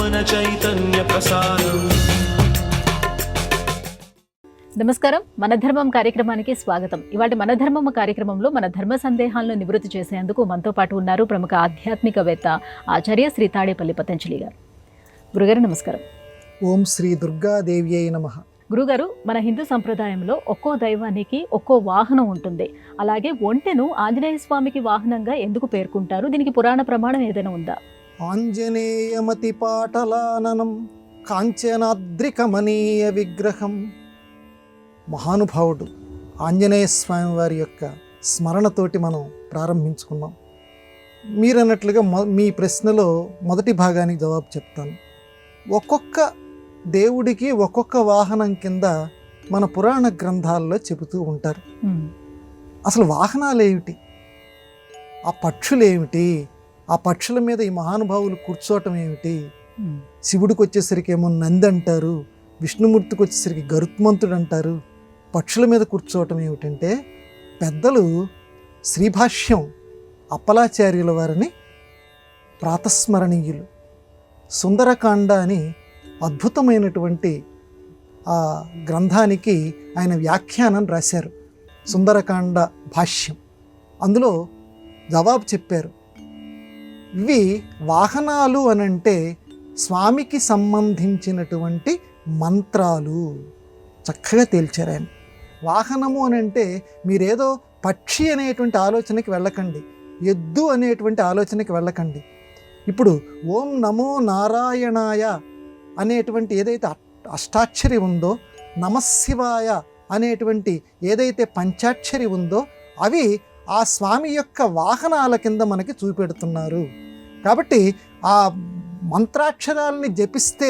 జ్ఞాన చైతన్య ప్రసారం. నమస్కారం, మన ధర్మం కార్యక్రమానికి స్వాగతం. ఇవాళ మన ధర్మం కార్యక్రమంలో మన ధర్మ సందేహాలను నివృత్తి చేసేందుకు మనతో పాటు ఉన్నారు ప్రముఖ ఆధ్యాత్మికవేత్త ఆచార్య శ్రీ తాడేపల్లి పతంజలి గారు. గురుగారు నమస్కారం. ఓం శ్రీ దుర్గాదేవ్యై నమః. గురుగారు, మన హిందూ సంప్రదాయంలో ఒక్కో దైవానికి ఒక్కో వాహనం ఉంటుంది. అలాగే ఒంటెను ఆంజనేయ స్వామికి వాహనంగా ఎందుకు పేర్కొంటారు? దీనికి పురాణ ప్రమాణం ఏదైనా ఉందా? ఆంజనేయమతి పాటలాననం కాంచనాద్రికమనీయ విగ్రహం. మహానుభావుడు ఆంజనేయ స్వామి వారి యొక్క స్మరణతోటి మనం ప్రారంభించుకున్నాం. మీరన్నట్లుగా మీ ప్రశ్నలో మొదటి భాగానికి జవాబు చెప్తాను. ఒక్కొక్క దేవుడికి ఒక్కొక్క వాహనం కింద మన పురాణ గ్రంథాల్లో చెబుతూ ఉంటారు. అసలు వాహనాలు ఏమిటి, ఆ పక్షులు ఏమిటి, ఆ పక్షుల మీద ఈ మహానుభావులు కూర్చోవటం ఏమిటి? శివుడికి వచ్చేసరికి ఏమో నంది అంటారు, విష్ణుమూర్తికి వచ్చేసరికి గరుత్మంతుడు అంటారు. పక్షుల మీద కూర్చోవటం ఏమిటంటే, పెద్దలు శ్రీభాష్యం అప్పలాచార్యుల వారిని ప్రాతస్మరణీయులు, సుందరకాండ అని అద్భుతమైనటువంటి ఆ గ్రంథానికి ఆయన వ్యాఖ్యానం రాశారు. సుందరకాండ భాష్యం, అందులో జవాబు చెప్పారు. ఇవి వాహనాలు అనంటే స్వామికి సంబంధించినటువంటి మంత్రాలు. చక్కగా తేల్చారు ఆయన. వాహనము అనంటే మీరేదో పక్షి అనేటువంటి ఆలోచనకి వెళ్ళకండి, ఎద్దు అనేటువంటి ఆలోచనకి వెళ్ళకండి. ఇప్పుడు ఓం నమో నారాయణాయ అనేటువంటి ఏదైతే అష్టాక్షరి ఉందో, నమశివాయ అనేటువంటి ఏదైతే పంచాక్షరి ఉందో, అవి ఆ స్వామి యొక్క వాహనాల కింద మనకి చూపెడుతున్నారు. కాబట్టి ఆ మంత్రాక్షరాలని జపిస్తే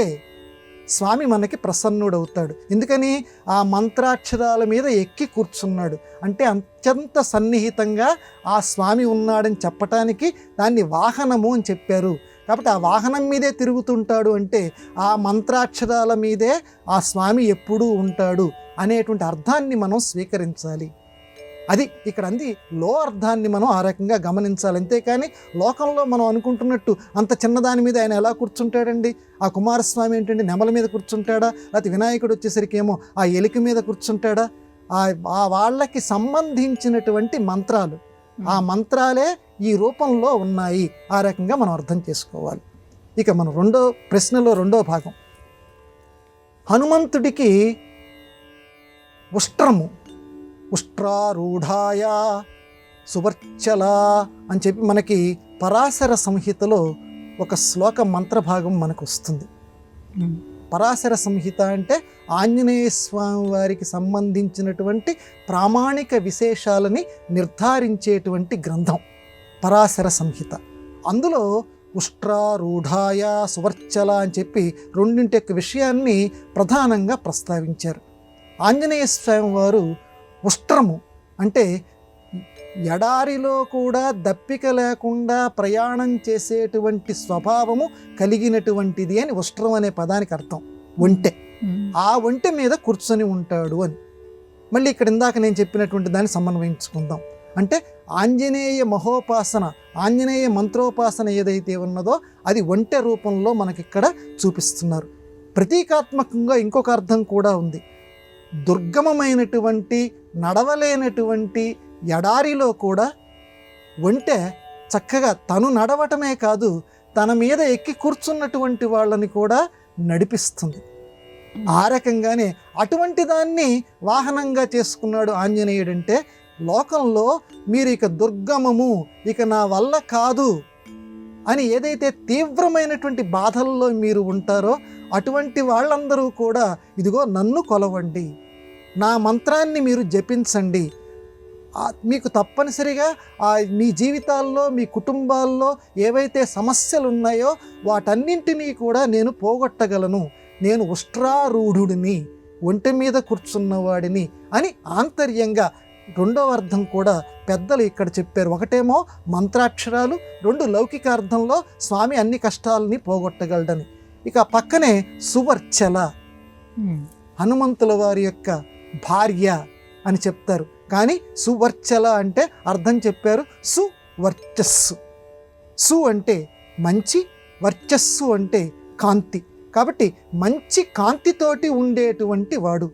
స్వామి మనకి ప్రసన్నుడవుతాడు. ఎందుకని? ఆ మంత్రాక్షరాల మీద ఎక్కి కూర్చున్నాడు అంటే అత్యంత సన్నిహితంగా ఆ స్వామి ఉన్నాడని చెప్పటానికి దాన్ని వాహనము అని చెప్పారు. కాబట్టి ఆ వాహనం మీదే తిరుగుతుంటాడు అంటే ఆ మంత్రాక్షరాల మీదే ఆ స్వామి ఎప్పుడూ ఉంటాడు అనేటువంటి అర్థాన్ని మనం స్వీకరించాలి. అది ఇక్కడ అంది లో అర్థాన్ని మనం ఆ రకంగా గమనించాలి. అంతేకాని లోకంలో మనం అనుకుంటున్నట్టు అంత చిన్నదాని మీద ఆయన ఎలా కూర్చుంటాడండి? ఆ కుమారస్వామి ఏంటండి నెమల మీద కూర్చుంటాడా? లేకపోతే వినాయకుడు వచ్చేసరికి ఏమో ఆ ఎలిక మీద కూర్చుంటాడా? ఆ వాళ్ళకి సంబంధించినటువంటి మంత్రాలు, ఆ మంత్రాలే ఈ రూపంలో ఉన్నాయి. ఆ రకంగా మనం అర్థం చేసుకోవాలి. ఇక మనం రెండో ప్రశ్నలో రెండో భాగం, హనుమంతుడికి ఉష్ట్రము, ఉష్ట్రారూఢాయ సువర్చల అని చెప్పి మనకి పరాశర సంహితలో ఒక శ్లోక మంత్రభాగం మనకు వస్తుంది. పరాశర సంహిత అంటే ఆంజనేయ స్వామి వారికి సంబంధించినటువంటి ప్రామాణిక విశేషాలని నిర్ధారించేటువంటి గ్రంథం పరాశర సంహిత. అందులో ఉష్ట్రారూఢాయ సువర్చల అని చెప్పి రెండింటి యొక్క విషయాన్ని ప్రధానంగా ప్రస్తావించారు. ఆంజనేయ స్వామి వారు ఉష్ట్రము అంటే ఎడారిలో కూడా దప్పిక లేకుండా ప్రయాణం చేసేటువంటి స్వభావము కలిగినటువంటిది అని ఉష్ట్రం అనే పదానికి అర్థం. ఒంటె, ఆ ఒంటె మీద కూర్చొని ఉంటాడు అని. మళ్ళీ ఇక్కడ ఇందాక నేను చెప్పినటువంటి దాన్ని సమన్వయించుకుందాం. అంటే ఆంజనేయ మహోపాసన, ఆంజనేయ మంత్రోపాసన ఏదైతే ఉన్నదో అది ఒంటె రూపంలో మనకిక్కడ చూపిస్తున్నారు. ప్రతీకాత్మకంగా ఇంకొక అర్థం కూడా ఉంది. దుర్గమమైనటువంటి నడవలేనటువంటి ఎడారిలో కూడా ఒంటె చక్కగా తను నడవటమే కాదు, తన మీద ఎక్కి కూర్చున్నటువంటి వాళ్ళని కూడా నడిపిస్తుంది. ఆ రకంగానే అటువంటి దాన్ని వాహనంగా చేసుకున్నాడు ఆంజనేయుడంటే, లోకంలో మీరు ఇక దుర్గమము, ఇక నా వల్ల కాదు అని ఏదైతే తీవ్రమైనటువంటి బాధల్లో మీరు ఉంటారో అటువంటి వాళ్ళందరూ కూడా ఇదిగో నన్ను కొలవండి, నా మంత్రాన్ని మీరు జపించండి, మీకు తప్పనిసరిగా మీ జీవితాల్లో మీ కుటుంబాల్లో ఏవైతే సమస్యలు ఉన్నాయో వాటన్నింటినీ కూడా నేను పోగొట్టగలను, నేను ఉష్ట్రారూఢుడిని, ఒంటి మీద కూర్చున్నవాడిని అని ఆంతర్యంగా రెండవ అర్థం కూడా పెద్దలు ఇక్కడ చెప్పారు. ఒకటేమో మంత్రాక్షరాలు, రెండు లౌకికార్థంలో స్వామి అన్ని కష్టాలని పోగొట్టగలడని. ఇక పక్కనే సువర్చల, హనుమంతుల వారి యొక్క భార్య అని చెప్తారు. కానీ సువర్చల అంటే అర్థం చెప్పారు సువర్చస్సు. సు అంటే మంచి, వర్చస్సు అంటే కాంతి. కాబట్టి మంచి కాంతితోటి ఉండేటువంటి వాడు.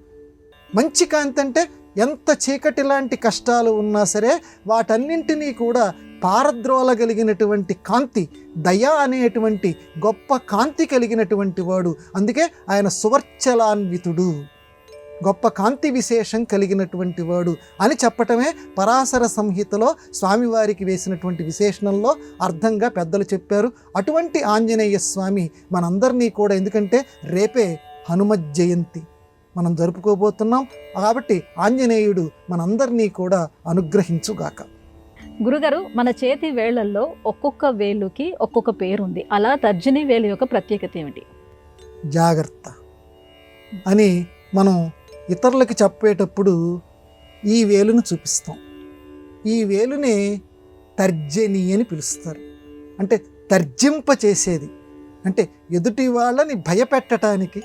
మంచి కాంతి అంటే ఎంత చీకటి లాంటి కష్టాలు ఉన్నా సరే వాటన్నింటినీ కూడా పారద్రోలగలిగినటువంటి కాంతి, దయ అనేటువంటి గొప్ప కాంతి కలిగినటువంటి వాడు. అందుకే ఆయన సువర్చలాన్వితుడు, గొప్ప కాంతి విశేషం కలిగినటువంటి వాడు అని చెప్పటమే పరాశర సంహితలో స్వామివారికి వేసినటువంటి విశేషణంలో అర్థంగా పెద్దలు చెప్పారు. అటువంటి ఆంజనేయ స్వామి మనందరినీ కూడా, ఎందుకంటే రేపే హనుమత్ జయంతి మనం జరుపుకోబోతున్నాం కాబట్టి ఆంజనేయుడు మనందరినీ కూడా అనుగ్రహించుగాక. గురుగారు, మన చేతి వేళ్లల్లో ఒక్కొక్క వేలుకి ఒక్కొక్క పేరుంది. అలా తర్జని వేలు యొక్క ప్రత్యేకత ఏమిటి? జాగ్రత్త అని మనం ఇతరులకి చెప్పేటప్పుడు ఈ వేలును చూపిస్తాం. ఈ వేలుని తర్జని అని పిలుస్తారు. అంటే తర్జింప చేసేది, అంటే ఎదుటి వాళ్ళని భయపెట్టడానికి,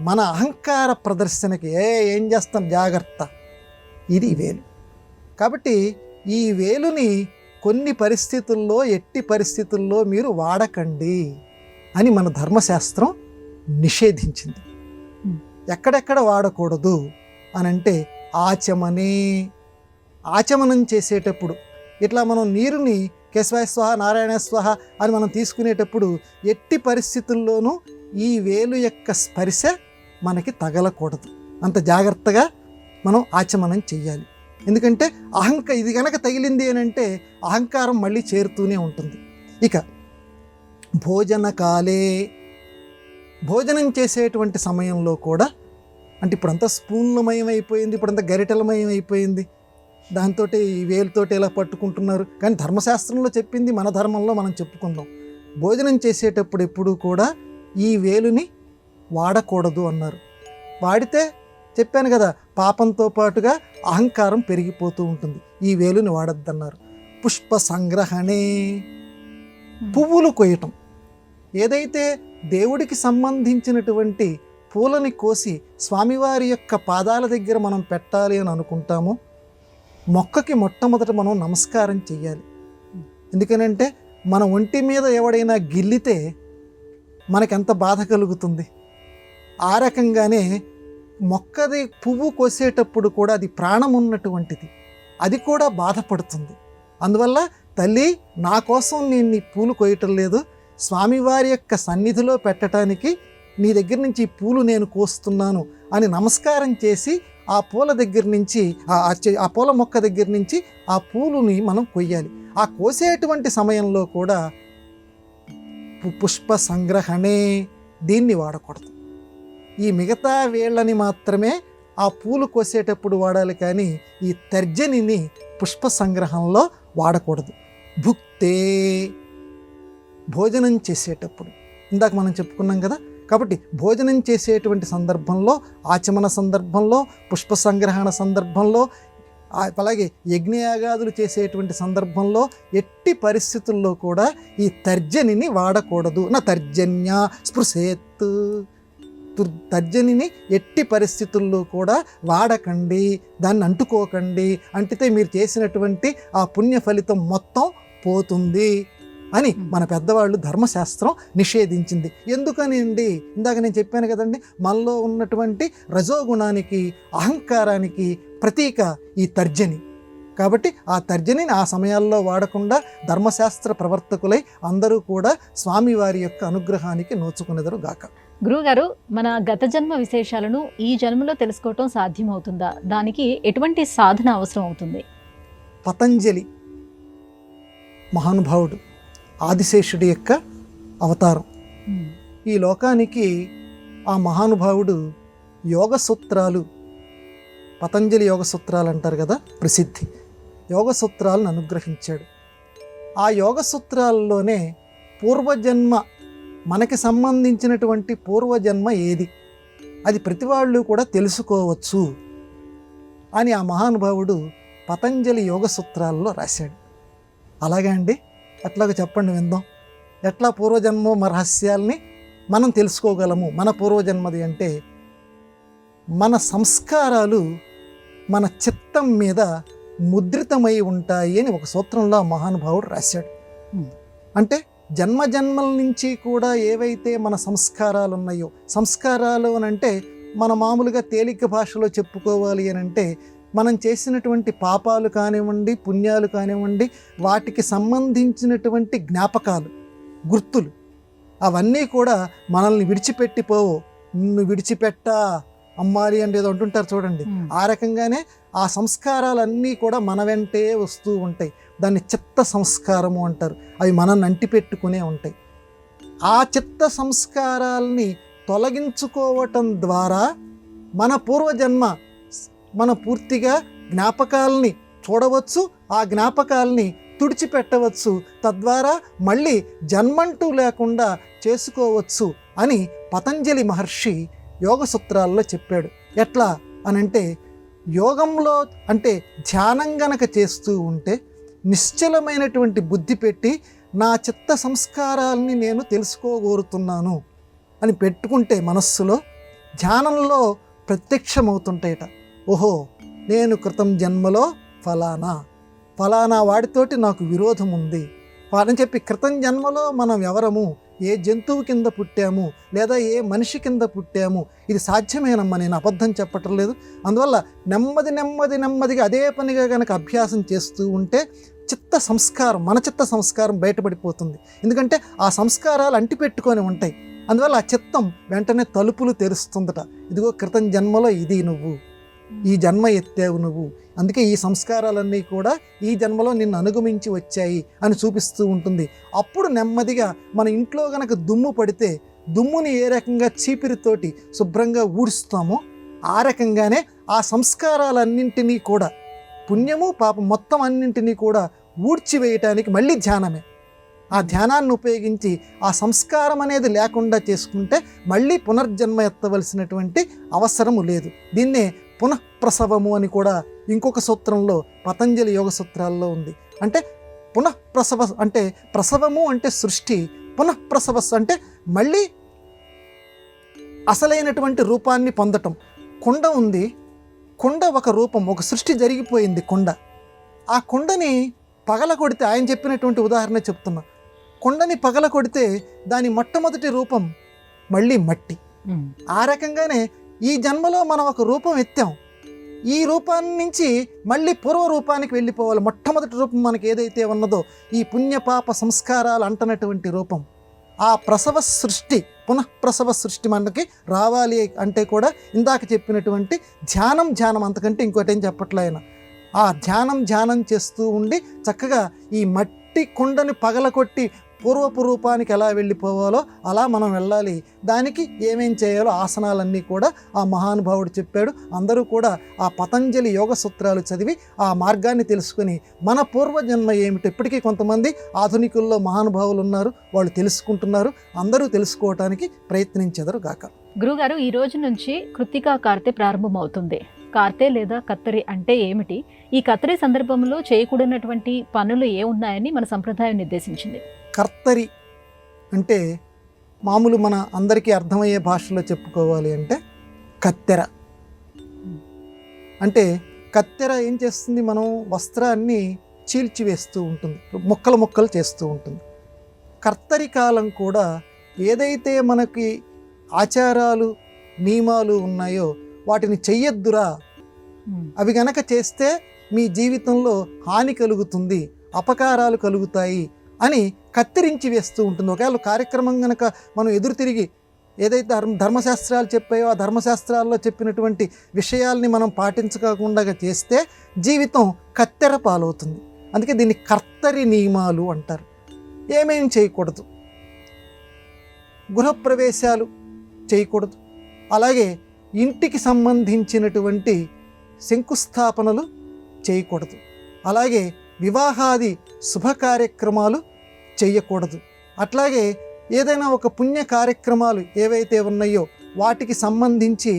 మన అహంకార ప్రదర్శనకి ఏం చేస్తాం జాగ్రత్త, ఇది వేలు. కాబట్టి ఈ వేలుని కొన్ని పరిస్థితుల్లో, ఎట్టి పరిస్థితుల్లో మీరు వాడకండి అని మన ధర్మశాస్త్రం నిషేధించింది. ఎక్కడెక్కడ వాడకూడదు అని అంటే ఆచమనం చేసేటప్పుడు ఇట్లా మనం నీరుని కేశవాయ స్వాహ నారాయణ స్వాహ అని మనం తీసుకునేటప్పుడు ఎట్టి పరిస్థితుల్లోనూ ఈ వేలు యొక్క స్పర్శ మనకి తగలకూడదు. అంత జాగ్రత్తగా మనం ఆచమనం చెయ్యాలి. ఎందుకంటే ఇది కనుక తగిలింది అని అంటే అహంకారం మళ్ళీ చేరుతూనే ఉంటుంది. ఇక భోజనకాలే, భోజనం చేసేటువంటి సమయంలో కూడా, అంటే ఇప్పుడంతా స్పూన్లమయం అయిపోయింది, ఇప్పుడంతా గరిటెలమయం అయిపోయింది, దాంతో ఈ వేలుతోటి ఇలా పట్టుకుంటున్నారు. కానీ ధర్మశాస్త్రంలో చెప్పింది మన ధర్మంలో మనం చెప్పుకుందాం. భోజనం చేసేటప్పుడు ఎప్పుడూ కూడా ఈ వేలుని వాడకూడదు అన్నారు. వాడితే చెప్పాను కదా, పాపంతో పాటుగా అహంకారం పెరిగిపోతూ ఉంటుంది. ఈ వేలుని వాడద్దన్నారు. పుష్ప సంగ్రహణే, పువ్వులు కొయ్యటం. ఏదైతే దేవుడికి సంబంధించినటువంటి పూలని కోసి స్వామివారి యొక్క పాదాల దగ్గర మనం పెట్టాలి అని అనుకుంటామో, మొక్కకి మొట్టమొదట మనం నమస్కారం చెయ్యాలి. ఎందుకనంటే మన ఒంటి మీద ఎవడైనా గిల్లితే మనకెంత బాధ కలుగుతుంది. ఆ రకంగానే మొక్కది పువ్వు కోసేటప్పుడు కూడా అది ప్రాణం ఉన్నటువంటిది, అది కూడా బాధపడుతుంది. అందువల్ల తల్లి, నా కోసం నేను నీ పూలు కోయటం లేదు, స్వామివారి యొక్క సన్నిధిలో పెట్టడానికి నీ దగ్గర నుంచి ఈ పూలు నేను కోస్తున్నాను అని నమస్కారం చేసి ఆ పూల దగ్గర నుంచి, ఆ పూల మొక్క దగ్గర నుంచి ఆ పూలుని మనం కొయ్యాలి. ఆ కోసేటువంటి సమయంలో కూడా పుష్ప సంగ్రహణే, దీన్ని వాడకూడదు. ఈ మిగతా వేళ్ళని మాత్రమే ఆ పూలు కోసేటప్పుడు వాడాలి, కానీ ఈ తర్జనిని పుష్ప సంగ్రహంలో వాడకూడదు. భుక్తే, భోజనం చేసేటప్పుడు ఇందాక మనం చెప్పుకున్నాం కదా. కాబట్టి భోజనం చేసేటువంటి సందర్భంలో, ఆచమన సందర్భంలో, పుష్ప సంగ్రహణ సందర్భంలో, అలాగే యజ్ఞయాగాదులు చేసేటువంటి సందర్భంలో ఎట్టి పరిస్థితుల్లో కూడా ఈ తర్జనిని వాడకూడదు. నా తర్జన్య స్పృశేత్, తర్జనిని ఎట్టి పరిస్థితుల్లో కూడా వాడకండి, దాన్ని అంటుకోకండి. అంటితే మీరు చేసినటువంటి ఆ పుణ్య ఫలితం మొత్తం పోతుంది అని మన పెద్దవాళ్ళు ధర్మశాస్త్రం నిషేధించింది. ఎందుకని అండి? ఇందాక నేను చెప్పాను కదండి, మనలో ఉన్నటువంటి రజోగుణానికి, అహంకారానికి ప్రతీక ఈ తర్జని. కాబట్టి ఆ తర్జనిని ఆ సమయాల్లో వాడకుండా ధర్మశాస్త్ర ప్రవర్తకులై అందరూ కూడా స్వామివారి యొక్క అనుగ్రహానికి నోచుకునేదరు గాక. గురువుగారు, మన గత జన్మ విశేషాలను ఈ జన్మలో తెలుసుకోవటం సాధ్యమవుతుందా? దానికి ఎటువంటి సాధన అవసరం అవుతుంది? పతంజలి మహానుభావుడు, ఆదిశేషుడి యొక్క అవతారం. ఈ లోకానికి ఆ మహానుభావుడు యోగ సూత్రాలు, పతంజలి యోగ సూత్రాలు అంటారు కదా, ప్రసిద్ధి యోగ సూత్రాలను అనుగ్రహించాడు. ఆ యోగ సూత్రాల్లోనే పూర్వజన్మ, మనకి సంబంధించినటువంటి పూర్వజన్మ ఏది, అది ప్రతి వాళ్ళు కూడా తెలుసుకోవచ్చు అని ఆ మహానుభావుడు పతంజలి యోగ సూత్రాల్లో రాశాడు. అలాగే అండి, అట్లాగా చెప్పండి, విందాం. ఎట్లా పూర్వజన్మ రహస్యాల్ని మనం తెలుసుకోగలము? మన పూర్వజన్మది అంటే మన సంస్కారాలు మన చిత్తం మీద ముద్రితమై ఉంటాయి అని ఒక సూత్రంలో మహానుభావుడు రాశాడు. అంటే జన్మ జన్మల నుంచి కూడా ఏవైతే మన సంస్కారాలు ఉన్నాయో, సంస్కారాలు అని అంటే మన మామూలుగా తేలిక భాషలో చెప్పుకోవాలి అని అంటే మనం చేసినటువంటి పాపాలు కానివ్వండి, పుణ్యాలు కానివ్వండి, వాటికి సంబంధించినటువంటి జ్ఞాపకాలు, గుర్తులు, అవన్నీ కూడా మనల్ని విడిచిపెట్టిపోవు. నిన్ను విడిచిపెట్టా అమ్మాలి అని ఏదో అంటుంటారు చూడండి. ఆ రకంగానే ఆ సంస్కారాలన్నీ కూడా మన వెంటే వస్తూ ఉంటాయి. దాన్ని చిత్త సంస్కారము అంటారు. అవి మనల్ని అంటిపెట్టుకునే ఉంటాయి. ఆ చిత్త సంస్కారాల్ని తొలగించుకోవటం ద్వారా మన పూర్వజన్మ మన పూర్తిగా జ్ఞాపకాలని చూడవచ్చు, ఆ జ్ఞాపకాలని తుడిచిపెట్టవచ్చు. తద్వారా మళ్ళీ జన్మంటూ లేకుండా చేసుకోవచ్చు అని పతంజలి మహర్షి యోగ సూత్రాల్లో చెప్పాడు. ఎట్లా అనంటే, యోగంలో అంటే ధ్యానం గనక చేస్తూ ఉంటే నిశ్చలమైనటువంటి బుద్ధి పెట్టి నా చిత్త సంస్కారాలని నేను తెలుసుకోగోరుతున్నాను అని పెట్టుకుంటే మనస్సులో ధ్యానంలో ప్రత్యక్షమవుతుంటాయట. ఓహో, నేను క్రితం జన్మలో ఫలానా వాడితోటి నాకు విరోధం ఉంది అని చెప్పి, క్రితం జన్మలో మనం ఎవరము, ఏ జంతువు కింద పుట్టాము లేదా ఏ మనిషి కింద పుట్టాము, ఇది సాధ్యమేనమ్మా, నేను అబద్ధం చెప్పటం లేదు. అందువల్ల నెమ్మదిగా అదే పనిగా కనుక అభ్యాసం చేస్తూ ఉంటే చిత్త సంస్కారం, మన చిత్త సంస్కారం బయటపడిపోతుంది. ఎందుకంటే ఆ సంస్కారాలు అంటిపెట్టుకొని ఉంటాయి. అందువల్ల ఆ చిత్తం వెంటనే తలుపులు తెరుస్తుందట. ఇదిగో క్రితం జన్మలో ఇది నువ్వు, ఈ జన్మ ఎత్తావు నువ్వు, అందుకే ఈ సంస్కారాలన్నీ కూడా ఈ జన్మలో నిన్ను అనుగమించి వచ్చాయి అని చూపిస్తూ ఉంటుంది. అప్పుడు నెమ్మదిగా మన ఇంట్లో గనక దుమ్ము పడితే దుమ్ముని ఏ రకంగా చీపిరితోటి శుభ్రంగా ఊడుస్తామో ఆ రకంగానే ఆ సంస్కారాలన్నింటినీ కూడా, పుణ్యము పాపం మొత్తం అన్నింటినీ కూడా ఊడ్చివేయటానికి మళ్ళీ ధ్యానమే. ఆ ధ్యానాన్ని ఉపయోగించి ఆ సంస్కారం అనేది లేకుండా చేసుకుంటే మళ్ళీ పునర్జన్మ ఎత్తవలసినటువంటి అవసరము లేదు. దీన్నే పునఃప్రసవము అని కూడా ఇంకొక సూత్రంలో పతంజలి యోగ సూత్రాల్లో ఉంది. అంటే పునఃప్రసవ అంటే, ప్రసవము అంటే సృష్టి, పునఃప్రసవ అంటే మళ్ళీ అసలైనటువంటి రూపాన్ని పొందటం. కుండ ఉంది, కుండ ఒక రూపం, ఒక సృష్టి జరిగిపోయింది కుండ. ఆ కుండని పగల కొడితే, ఆయన చెప్పినటువంటి ఉదాహరణ చెప్తున్నా, కుండని పగల కొడితే దాని మొట్టమొదటి రూపం మళ్ళీ మట్టి. ఆ రకంగానే ఈ జన్మలో మనం ఒక రూపం ఎత్తాం, ఈ రూపాన్ని నుంచి మళ్ళీ పూర్వ రూపానికి వెళ్ళిపోవాలి. మొట్టమొదటి రూపం మనకి ఏదైతే ఉన్నదో ఈ పుణ్యపాప సంస్కారాలు అంటనటువంటి రూపం, ఆ ప్రసవ సృష్టి, పునఃప్రసవ సృష్టి మనకి రావాలి అంటే కూడా ఇందాక చెప్పినటువంటి ధ్యానం, అంతకంటే ఇంకోటి ఏం చెప్పట్లే ఆయన. ఆ ధ్యానం చేస్తూ ఉండి చక్కగా ఈ మట్టి కుండని పగలకొట్టి పూర్వపు రూపానికి ఎలా వెళ్ళిపోవాలో అలా మనం వెళ్ళాలి. దానికి ఏమేం చేయాలో ఆసనాలన్నీ కూడా ఆ మహానుభావుడు చెప్పాడు. అందరూ కూడా ఆ పతంజలి యోగ సూత్రాలు చదివి ఆ మార్గాన్ని తెలుసుకుని మన పూర్వజన్మ ఏమిటి, ఇప్పటికీ కొంతమంది ఆధునికుల్లో మహానుభావులు ఉన్నారు, వాళ్ళు తెలుసుకుంటున్నారు. అందరూ తెలుసుకోవటానికి ప్రయత్నించెదరు గాక. గురుగారు, ఈ రోజు నుంచి కృత్తికా కార్తె ప్రారంభమవుతుంది. కార్తె లేదా కత్తెరి అంటే ఏమిటి? ఈ కత్తెరి సందర్భంలో చేయకూడనటువంటి పనులు ఏ ఉన్నాయని మన సంప్రదాయం నిర్దేశించింది? కర్తరి అంటే మామూలు మన అందరికీ అర్థమయ్యే భాషలో చెప్పుకోవాలి అంటే కత్తెర. అంటే కత్తెర ఏం చేస్తుంది, మనం వస్త్రాన్ని చీల్చివేస్తూ ఉంటుంది, ముక్కలు చేస్తూ ఉంటుంది. కర్తరి కాలం కూడా ఏదైతే మనకి ఆచారాలు నియమాలు ఉన్నాయో వాటిని చెయ్యొద్దురా, అవి గనక చేస్తే మీ జీవితంలో హాని కలుగుతుంది, అపకారాలు కలుగుతాయి అని కత్తిరించి వేస్తూ ఉంటుంది. ఒకవేళ కార్యక్రమం గనక మనం ఎదురు తిరిగి ఏదైతే ధర్మశాస్త్రాలు చెప్పాయో ఆ ధర్మశాస్త్రాల్లో చెప్పినటువంటి విషయాల్ని మనం పాటించకుండా చేస్తే జీవితం కత్తెర పాలవుతుంది. అందుకే దీన్ని కర్తరి నియమాలు అంటారు. ఏమేం చేయకూడదు, గృహప్రవేశాలు చేయకూడదు, అలాగే ఇంటికి సంబంధించినటువంటి శంకుస్థాపనలు చేయకూడదు, అలాగే వివాహాది శుభ కార్యక్రమాలు చేయకూడదు, అట్లాగే ఏదైనా ఒక పుణ్య కార్యక్రమాలు ఏవైతే ఉన్నాయో వాటికి సంబంధించి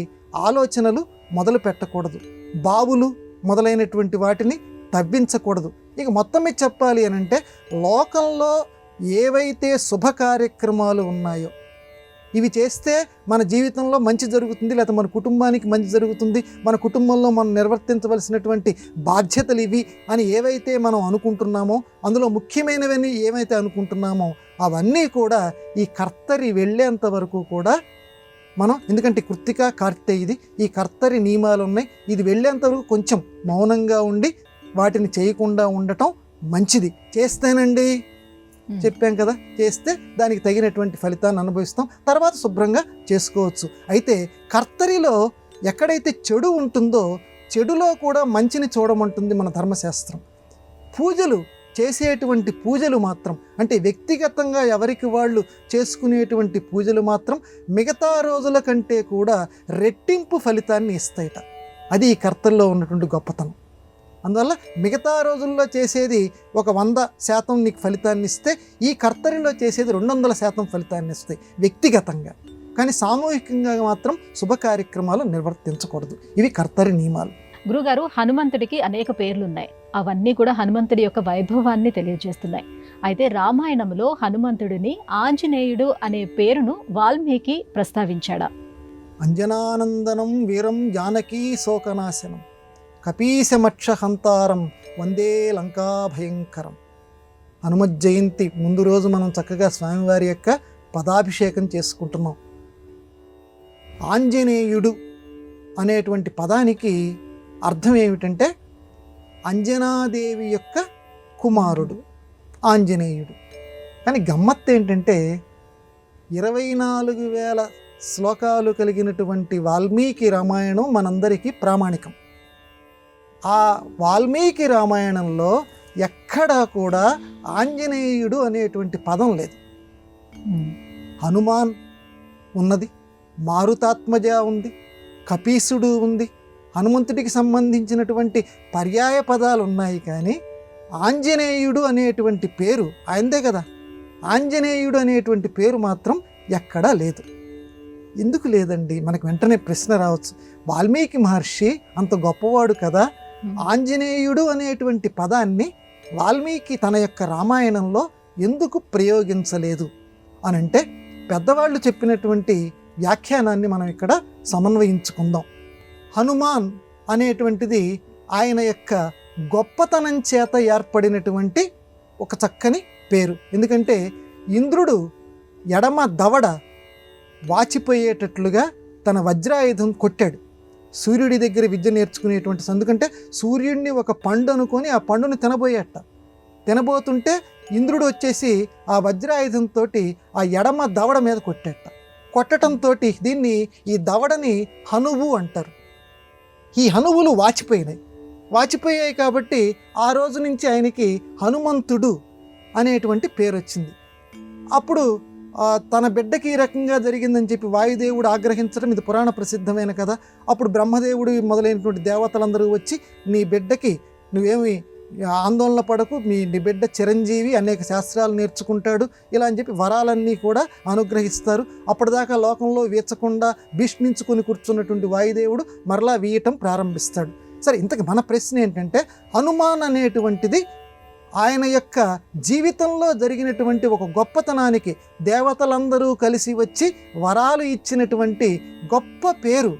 ఆలోచనలు మొదలు పెట్టకూడదు, బావులు మొదలైనటువంటి వాటిని తవ్వించకూడదు. ఇక మొత్తం మీద చెప్పాలి అని అంటే లోకంలో ఏవైతే శుభ కార్యక్రమాలు ఉన్నాయో ఇవి చేస్తే మన జీవితంలో మంచి జరుగుతుంది, లేకపోతే మన కుటుంబానికి మంచి జరుగుతుంది, మన కుటుంబంలో మనం నిర్వర్తించవలసినటువంటి బాధ్యతలు ఇవి అని ఏవైతే మనం అనుకుంటున్నామో, అందులో ముఖ్యమైనవన్నీ ఏవైతే అనుకుంటున్నామో అవన్నీ కూడా ఈ కర్తరి వెళ్ళేంత వరకు కూడా మనం, ఎందుకంటే కృత్తిక కార్తెయిది, ఈ కర్తరి నియమాలు ఉన్నాయి, ఇది వెళ్ళేంత వరకు కొంచెం మౌనంగా ఉండి వాటిని చేయకుండా ఉండటం మంచిది. చేస్తేనండి చెప్పాం కదా, చేస్తే దానికి తగినటువంటి ఫలితాన్ని అనుభవిస్తాం, తర్వాత శుభ్రంగా చేసుకోవచ్చు. అయితే కర్తరిలో ఎక్కడైతే చెడు ఉంటుందో చెడులో కూడా మంచిని చూడమంటుంది మన ధర్మశాస్త్రం. పూజలు చేసేటువంటి పూజలు మాత్రం, అంటే వ్యక్తిగతంగా ఎవరికి వాళ్ళు చేసుకునేటువంటి పూజలు మాత్రం మిగతా రోజుల కంటే కూడా రెట్టింపు ఫలితాన్ని ఇస్తాయట. అది ఈ కర్తల్లో ఉన్నటువంటి గొప్పతనం. అందువల్ల మిగతా రోజుల్లో చేసేది ఒక 100% నీకు ఫలితాన్ని ఇస్తే, ఈ కర్తరిలో చేసేది 200% ఫలితాన్ని ఇస్తాయి వ్యక్తిగతంగా. కానీ సామూహికంగా మాత్రం శుభ కార్యక్రమాలు నిర్వర్తించకూడదు. ఇవి కర్తరి నియమాలు. గురుగారు, హనుమంతుడికి అనేక పేర్లు ఉన్నాయి. అవన్నీ కూడా హనుమంతుడి యొక్క వైభవాన్ని తెలియజేస్తున్నాయి. అయితే రామాయణంలో హనుమంతుడిని ఆంజనేయుడు అనే పేరును వాల్మీకి ప్రస్తావించాడా? అంజనానందనం వీరం జానకీ శోకనాశనం కపీశమక్ష హంతారం వందే లంకా భయంకరం. హనుమత్ జయంతి ముందు రోజు మనం చక్కగా స్వామివారి యొక్క పదాభిషేకం చేసుకుంటున్నాం. ఆంజనేయుడు అనేటువంటి పదానికి అర్థం ఏమిటంటే అంజనాదేవి యొక్క కుమారుడు ఆంజనేయుడు. కానీ గమ్మత్తు ఏంటంటే 24,000 శ్లోకాలు కలిగినటువంటి వాల్మీకి రామాయణం మనందరికీ ప్రామాణికం. ఆ వాల్మీకి రామాయణంలో ఎక్కడా కూడా ఆంజనేయుడు అనేటువంటి పదం లేదు. హనుమాన్ ఉన్నది, మారుతాత్మజ ఉంది, కపీసుడు ఉంది, హనుమంతుడికి సంబంధించినటువంటి పర్యాయ పదాలు ఉన్నాయి. కానీ ఆంజనేయుడు అనేటువంటి పేరు ఆయనదే కదా, ఆంజనేయుడు అనేటువంటి పేరు మాత్రం ఎక్కడా లేదు. ఎందుకు లేదండి? మనకు వెంటనే ప్రశ్న రావచ్చు, వాల్మీకి మహర్షి అంత గొప్పవాడు కదా, ఆంజనేయుడు అనేటువంటి పదాన్ని వాల్మీకి తన యొక్క రామాయణంలో ఎందుకు ప్రయోగించలేదు అని అంటే, పెద్దవాళ్ళు చెప్పినటువంటి వ్యాఖ్యానాన్ని మనం ఇక్కడ సమన్వయించుకుందాం. హనుమాన్ అనేటువంటిది ఆయన యొక్క గొప్పతనం చేత ఏర్పడినటువంటి ఒక చక్కని పేరు. ఎందుకంటే ఇంద్రుడు ఎడమ దవడ వాచిపోయేటట్లుగా తన వజ్రాయుధం కొట్టాడు సూర్యుడి దగ్గర విద్య నేర్చుకునేటువంటి. ఎందుకంటే సూర్యుడిని ఒక పండు అనుకొని ఆ పండును తినబోతుంటే ఇంద్రుడు వచ్చేసి ఆ వజ్రాయుధంతో ఆ ఎడమ దవడ మీద కొట్టడంతో దీన్ని, ఈ దవడని హనువు అంటారు. ఈ హనువులు వాచిపోయాయి కాబట్టి ఆ రోజు నుంచి ఆయనకి హనుమంతుడు అనేటువంటి పేరు వచ్చింది. అప్పుడు తన బిడ్డకి ఈ రకంగా జరిగిందని చెప్పి వాయుదేవుడు ఆగ్రహించడం ఇది పురాణ ప్రసిద్ధమైన కదా. అప్పుడు బ్రహ్మదేవుడు మొదలైనటువంటి దేవతలందరూ వచ్చి, నీ బిడ్డకి నువ్వేమి ఆందోళన పడకు, నీ బిడ్డ చిరంజీవి, అనేక శాస్త్రాలు నేర్చుకుంటాడు, ఇలా అని చెప్పి వరాలన్నీ కూడా అనుగ్రహిస్తారు. అప్పటిదాకా లోకంలో వీచకుండా భీష్మించుకొని కూర్చున్నటువంటి వాయుదేవుడు మరలా వీయటం ప్రారంభిస్తాడు. సరే, ఇంతకు మన ప్రశ్న ఏంటంటే, హనుమాన్ అనేటువంటిది ఆయన యొక్క జీవితంలో జరిగినటువంటి ఒక గొప్పతనానికి దేవతలందరూ కలిసి వచ్చి వరాలు ఇచ్చినటువంటి గొప్ప పేరు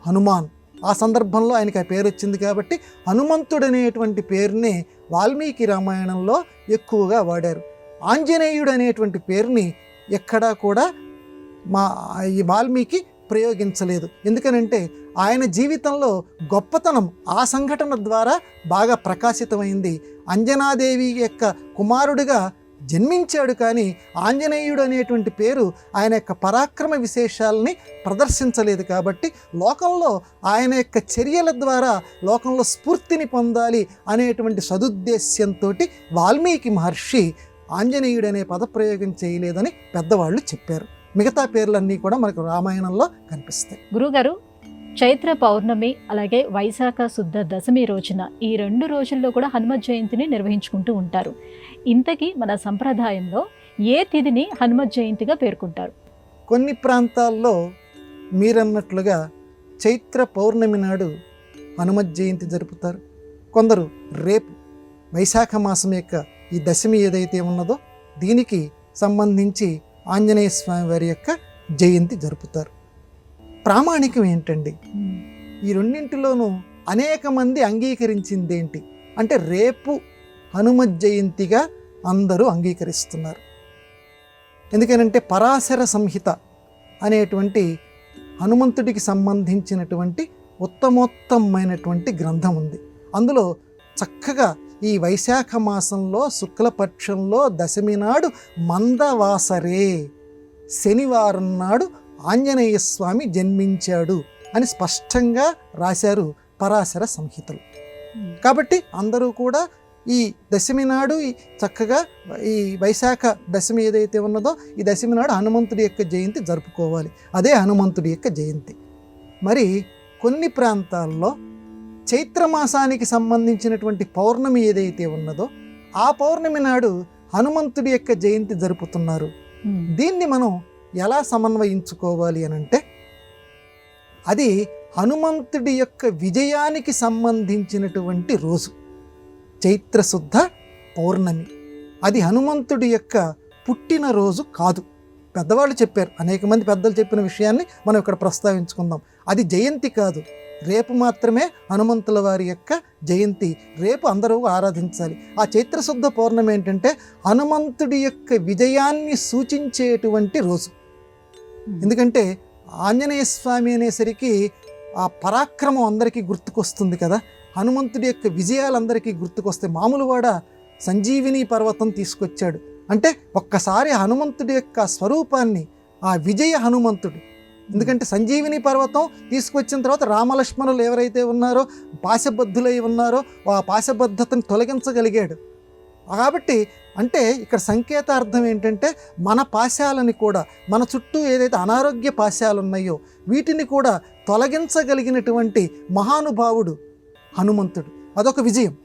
హనుమాన్. ఆ సందర్భంలో ఆయనకి ఆ పేరు వచ్చింది కాబట్టి హనుమంతుడు అనేటువంటి పేరుని వాల్మీకి రామాయణంలో ఎక్కువగా వాడారు. ఆంజనేయుడు అనేటువంటి పేరుని ఎక్కడా కూడా ఈ వాల్మీకి ప్రయోగించలేదు. ఎందుకనంటే ఆయన జీవితంలో గొప్పతనం ఆ సంఘటన ద్వారా బాగా ప్రకాశితమైంది. అంజనాదేవి యొక్క కుమారుడిగా జన్మించాడు, కానీ ఆంజనేయుడు అనేటువంటి పేరు ఆయన యొక్క పరాక్రమ విశేషాలని ప్రదర్శించలేదు. కాబట్టి లోకంలో ఆయన యొక్క చర్యల ద్వారా లోకంలో స్ఫూర్తిని పొందాలి అనేటువంటి సదుద్దేశ్యంతో వాల్మీకి మహర్షి ఆంజనేయుడు అనే పదప్రయోగం చేయలేదని పెద్దవాళ్ళు చెప్పారు. మిగతా పేర్లన్నీ కూడా మనకు రామాయణంలో కనిపిస్తాయి. గురుగారు, చైత్ర పౌర్ణమి అలాగే వైశాఖ శుద్ధ దశమి రోజున, ఈ 2 రోజుల్లో కూడా హనుమత్ జయంతిని నిర్వహించుకుంటూ ఉంటారు. ఇంతకీ మన సంప్రదాయంలో ఏ తిథిని హనుమత్ జయంతిగా పేర్కొంటారు? కొన్ని ప్రాంతాల్లో మీరన్నట్లుగా చైత్ర పౌర్ణమి నాడు హనుమత్ జయంతి జరుపుతారు. కొందరు రేపు వైశాఖ మాసం యొక్క ఈ దశమి ఏదైతే ఉన్నదో దీనికి సంబంధించి ఆంజనేయ స్వామి వారి యొక్క జయంతి జరుపుతారు. ప్రామాణికం ఏంటండి? ఈ రెండింటిలోనూ అనేక మంది అంగీకరించింది ఏంటి అంటే రేపు హనుమత్ జయంతిగా అందరూ అంగీకరిస్తున్నారు. ఎందుకనంటే పరాశర సంహిత అనేటువంటి హనుమంతుడికి సంబంధించినటువంటి ఉత్తమోత్తమైనటువంటి గ్రంథం ఉంది. అందులో చక్కగా ఈ వైశాఖ మాసంలో శుక్లపక్షంలో దశమి నాడు మందవాసరే శనివారం నాడు ఆంజనేయ స్వామి జన్మించాడు అని స్పష్టంగా రాశారు పరాశర సంహితలు. కాబట్టి అందరూ కూడా ఈ దశమి నాడు చక్కగా ఈ వైశాఖ దశమి ఏదైతే ఉన్నదో ఈ దశమి నాడు హనుమంతుడి యొక్క జయంతి జరుపుకోవాలి. అదే హనుమంతుడి యొక్క జయంతి. మరి కొన్ని ప్రాంతాల్లో చైత్రమాసానికి సంబంధించినటువంటి పౌర్ణమి ఏదైతే ఉన్నదో ఆ పౌర్ణమి నాడు హనుమంతుడి యొక్క జయంతి జరుపుతున్నారు. దీన్ని మనం ఎలా సమన్వయించుకోవాలి అని అంటే అది హనుమంతుడి యొక్క విజయానికి సంబంధించినటువంటి రోజు చైత్రశుద్ధ పౌర్ణమి. అది హనుమంతుడి యొక్క పుట్టినరోజు కాదు. పెద్దవాళ్ళు చెప్పారు, అనేక మంది పెద్దలు చెప్పిన విషయాన్ని మనం ఇక్కడ ప్రస్తావించుకుందాం. అది జయంతి కాదు, రేపు మాత్రమే హనుమంతుల వారి యొక్క జయంతి. రేపు అందరూ ఆరాధించాలి. ఆ చైత్రశుద్ధ పౌర్ణమి ఏంటంటే హనుమంతుడి యొక్క విజయాన్ని సూచించేటువంటి రోజు. ఎందుకంటే ఆంజనేయ స్వామి అనేసరికి ఆ పరాక్రమం అందరికీ గుర్తుకొస్తుంది కదా. హనుమంతుడి యొక్క విజయాలందరికీ గుర్తుకొస్తే మామూలువాడ సంజీవిని పర్వతం తీసుకొచ్చాడు అంటే ఒక్కసారి హనుమంతుడి యొక్క స్వరూపాన్ని ఆ విజయ హనుమంతుడు. ఎందుకంటే సంజీవిని పర్వతం తీసుకొచ్చిన తర్వాత రామలక్ష్మణులు ఎవరైతే ఉన్నారో పాశబద్ధులై ఉన్నారో ఆ పాశబద్ధతను తొలగించగలిగాడు. కాబట్టి అంటే ఇక్కడ సంకేతార్థం ఏంటంటే మన పాశాలని కూడా మన చుట్టూ ఏదైతే అనారోగ్య పాశాలు ఉన్నాయో వీటిని కూడా తొలగించగలిగినటువంటి మహానుభావుడు హనుమంతుడు. అదొక విజయం.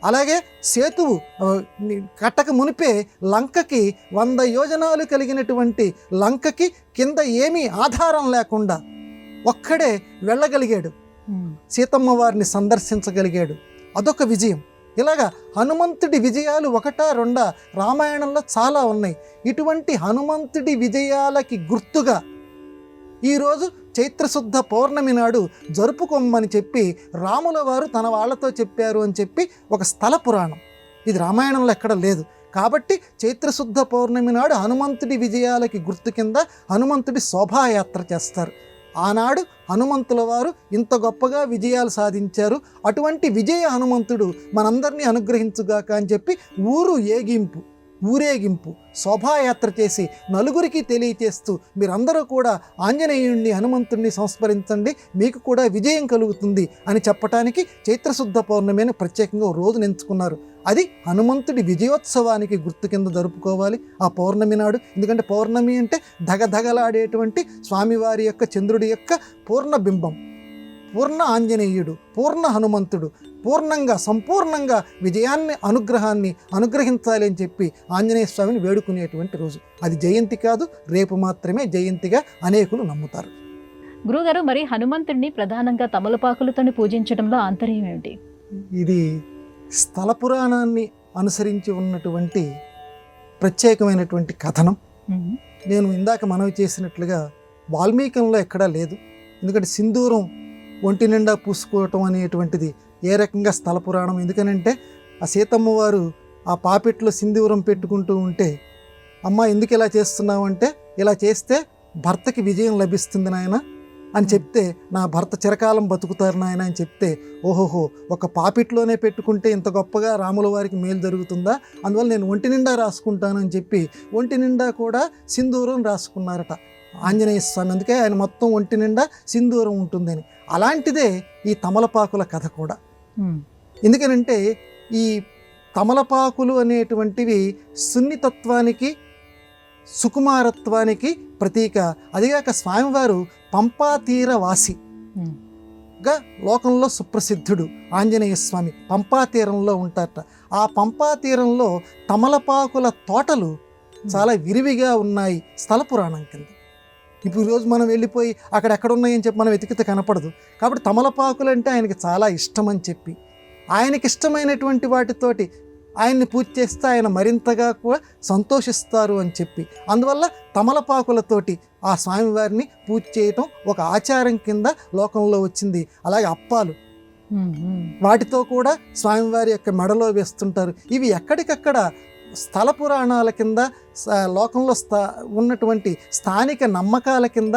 అలాగే సేతువు కట్టక మునిపే లంకకి 100 యోజనాలు కలిగినటువంటి లంకకి కింద ఏమీ ఆధారం లేకుండా ఒక్కడే వెళ్ళగలిగాడు, సీతమ్మ వారిని సందర్శించగలిగాడు. అదొక విజయం. ఇలాగా హనుమంతుడి విజయాలు ఒకటా రెండా రామాయణంలో చాలా ఉన్నాయి. ఇటువంటి హనుమంతుడి విజయాలకి గుర్తుగా ఈరోజు చైత్రశుద్ధ పౌర్ణమి నాడు జరుపుకోమని చెప్పి రాముల వారు తన వాళ్ళతో చెప్పారు అని చెప్పి ఒక స్థల పురాణం. ఇది రామాయణంలో ఎక్కడ లేదు. కాబట్టి చైత్రశుద్ధ పౌర్ణమి నాడు హనుమంతుడి విజయాలకి గుర్తు కింద హనుమంతుడి శోభాయాత్ర చేస్తారు. ఆనాడు హనుమంతుల వారు ఇంత గొప్పగా విజయాలు సాధించారు. అటువంటి విజయ హనుమంతుడు మనందరినీ అనుగ్రహించుగాక అని చెప్పి ఊరేగింపు శోభాయాత్ర చేసి నలుగురికి తెలియచేస్తూ మీరందరూ కూడా ఆంజనేయుణ్ణి హనుమంతుణ్ణి సంస్మరించండి, మీకు కూడా విజయం కలుగుతుంది అని చెప్పటానికి చైత్రశుద్ధ పౌర్ణమి అని ప్రత్యేకంగా రోజును ఎంచుకున్నారు. అది హనుమంతుడి విజయోత్సవానికి గుర్తు కింద జరుపుకోవాలి ఆ పౌర్ణమి నాడు. ఎందుకంటే పౌర్ణమి అంటే ధగధగలాడేటువంటి స్వామివారి యొక్క చంద్రుడి యొక్క పూర్ణ బింబం, పూర్ణ ఆంజనేయుడు, పూర్ణ హనుమంతుడు పూర్ణంగా సంపూర్ణంగా విజయాన్ని అనుగ్రహాన్ని అనుగ్రహించాలి అని చెప్పి ఆంజనేయ స్వామిని వేడుకునేటువంటి రోజు. అది జయంతి కాదు, రేపు మాత్రమే జయంతిగా అనేకులు నమ్ముతారు. గురుగారు, మరి హనుమంతుడిని ప్రధానంగా తమలపాకులతో పూజించడంలో ఆంతర్యం ఏమిటి? ఇది స్థల పురాణాన్ని అనుసరించి ఉన్నటువంటి ప్రత్యేకమైనటువంటి కథనం. నేను ఇందాక మనవి చేసినట్లుగా వాల్మీకంలో ఎక్కడా లేదు. ఎందుకంటే సింధూరం ఒంటి నిండా పూసుకోవటం అనేటువంటిది ఏ రకంగా స్థల పురాణం. ఎందుకనంటే ఆ సీతమ్మ వారు ఆ పాపిట్లో సింధూరం పెట్టుకుంటూ ఉంటే అమ్మ ఎందుకు ఇలా చేస్తున్నావు అంటే ఇలా చేస్తే భర్తకి విజయం లభిస్తుంది నాయన అని చెప్తే నా భర్త చిరకాలం బతుకుతారు నాయన అని చెప్తే ఓహోహో ఒక పాపిట్లోనే పెట్టుకుంటే ఇంత గొప్పగా రాముల వారికి మేలు జరుగుతుందా, అందువల్ల నేను ఒంటి నిండా రాసుకుంటాను అని చెప్పి ఒంటి నిండా కూడా సింధూరం రాసుకున్నారట ఆంజనేయ స్వామి. అందుకే ఆయన మొత్తం ఒంటి నిండా సింధూరం ఉంటుందని. అలాంటిదే ఈ తమలపాకుల కథ కూడా. ఎందుకనంటే ఈ తమలపాకులు అనేటువంటివి సున్నితత్వానికి సుకుమారత్వానికి ప్రతీక. అదిగాక స్వామివారు పంపా తీర వాసిగా లోకంలో సుప్రసిద్ధుడు ఆంజనేయ స్వామి. పంపా తీరంలో ఉంటారట. ఆ పంపా తీరంలో తమలపాకుల తోటలు చాలా విరివిగా ఉన్నాయి స్థల పురాణం కింద. ఇప్పుడు ఈరోజు మనం వెళ్ళిపోయి అక్కడెక్కడ ఉన్నాయని చెప్పి మనం వెతికితే కనపడదు. కాబట్టి తమలపాకులు అంటే ఆయనకి చాలా ఇష్టం అని చెప్పి ఆయనకి ఇష్టమైనటువంటి వాటితోటి ఆయన్ని పూజ చేస్తే ఆయన మరింతగా కూడా సంతోషిస్తారు అని చెప్పి, అందువల్ల తమలపాకులతోటి ఆ స్వామివారిని పూజ చేయటం ఒక ఆచారం కింద లోకంలో వచ్చింది. అలాగే అప్పాలు వాటితో కూడా స్వామివారి యొక్క మెడలో వేస్తుంటారు. ఇవి ఎక్కడికక్కడ స్థల పురాణాల కింద లోకంలో ఉన్నటువంటి స్థానిక నమ్మకాల కింద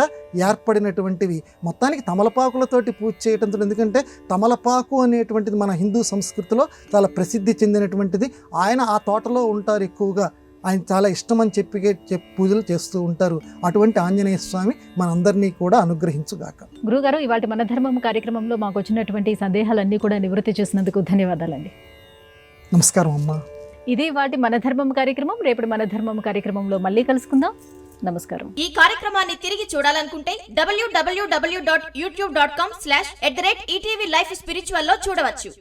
ఏర్పడినటువంటివి. మొత్తానికి తమలపాకులతోటి పూజ చేయటంతో, ఎందుకంటే తమలపాకు అనేటువంటిది మన హిందూ సంస్కృతిలో చాలా ప్రసిద్ధి చెందినటువంటిది. ఆయన ఆ తోటలో ఉంటారు ఎక్కువగా, ఆయన చాలా ఇష్టం అని చెప్పి పూజలు చేస్తూ ఉంటారు. అటువంటి ఆంజనేయ స్వామి మనందరినీ కూడా అనుగ్రహించుగాక. గురుగారు, ఇవాళ మన ధర్మం కార్యక్రమంలో మాకు వచ్చినటువంటి సందేహాలన్నీ కూడా నివృత్తి చేసినందుకు ధన్యవాదాలండి. నమస్కారం అమ్మా. ఇది వాటి మన ధర్మం కార్యక్రమం. రేపటి మన ధర్మం కార్యక్రమంలో మళ్ళీ కలుసుకుందాం. నమస్కారం. ఈ కార్యక్రమాన్ని తిరిగి చూడాలనుకుంటే www.youtube.com/ETV Life Spiritual లో చూడవచ్చు.